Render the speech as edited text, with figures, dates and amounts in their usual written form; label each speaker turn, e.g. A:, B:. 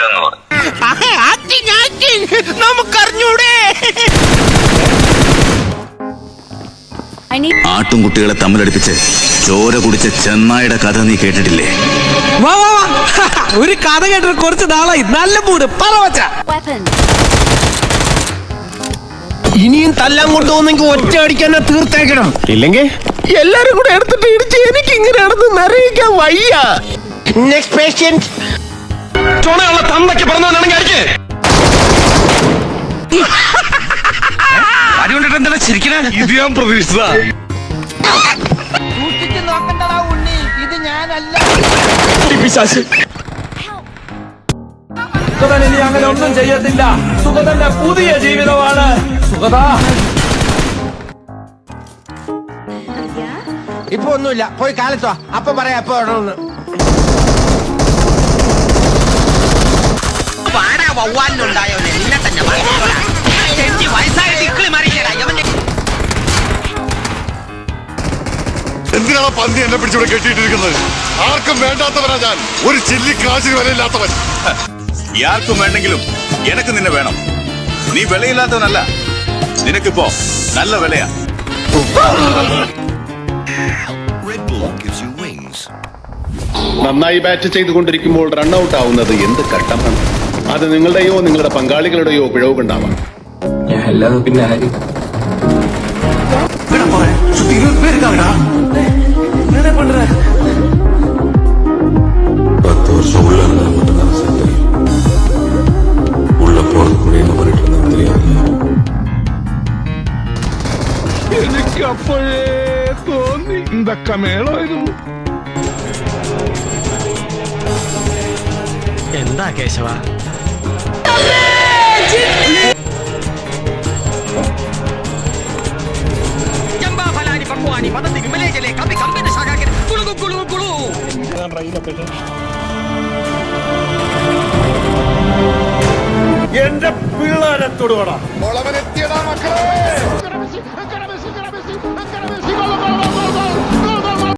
A: ഇല്ലെന്ന് പറഞ്ഞു.
B: നമുക്കറിഞ്ഞൂടെ.
C: ആട്ടുംകുട്ടികളെ തമ്മിലടിപ്പിച്ച് ചോര കുടിച്ച ചെന്നായുടെ കഥ നീ കേട്ടിട്ടില്ലേ?
D: വാ വാ വാ, ഒരു കഥ കേട്ടിട്ട് കുറച്ച് നാളായി. നല്ല മൂട് പറവച്ച.
B: ഇനിയും തല്ലാൻ കൊണ്ടുപോകുന്നെങ്കിൽ ഒറ്റ അടിക്കാൻ തീർത്തേക്കണം. ഇല്ലെങ്കിൽ എല്ലാരും കൂടെ എടുത്തിട്ട് ഇടിച്ച് എനിക്ക് ഇങ്ങനെ നടന്ന് നിറയിക്കാൻ വയ്യ. Next patient. ചോണയുള്ള തന്നൊക്കെ പറഞ്ഞവനാണെങ്കിൽ അടിക്ക്.
C: അതുകൊണ്ടിട്ട് എന്താണ് ചിരിക്കണേ?
E: ഇത് ഞാൻ പ്രതീക്ഷിച്ചതാ.
F: സൂക്ഷിച്ചു നോക്കണ്ടടാ ഉണ്ണി, ഇത് ഞാനല്ല.
D: സുഗതൻ ഇനി അങ്ങനെ ഒന്നും ചെയ്യത്തില്ല. സുഗതന്റെ പുതിയ ജീവിതമാണ്. സുഗത
B: ഇപ്പൊ ഒന്നുമില്ല, പോയി കാലത്തോ. അപ്പൊ പറയാ എപ്പോ വേണമെന്ന്.
E: എന്തിനാണ് പന്നി എന്നെ പിടിച്ചിവിടെ കെട്ടിയിട്ടിരിക്കുന്നത്? ആർക്കും വേണ്ടാത്തവനാ ഞാൻ, ഒരു ചില്ലി കാശിന് വിലയില്ലാത്തവൻ.
C: ആർക്കും വേണ്ടെങ്കിലും എനക്ക് നിന്നെ വേണം. നീ വിലയില്ലാത്തവനല്ല, നിനക്കിപ്പോ നല്ല വിലയാ.
G: നന്നായി ബാറ്റ് ചെയ്തുകൊണ്ടിരിക്കുമ്പോൾ റൺഔട്ട് ആവുന്നത് എന്ത് ഘട്ടമാണ്? അത് നിങ്ങളുടെയോ നിങ്ങളുടെ പങ്കാളികളുടെയോ പിഴവ് കൊണ്ടാവാം.
D: പിന്നെ ആര്
H: 10 வருஷம் உள்ள இருந்தா மட்டும்தான் சார் தெரியும். உள்ள போறது கூட என்ன பண்ணிட்டு இருந்தா தெரியாது.
E: എനിക്ക് അപ്പോഴേ തോന്നി എന്തൊക്കെ മേളായിരുന്നു.
D: എന്താ കേശവ?
E: എന്റെ പിള്ളേരെ തൊടുവടാ.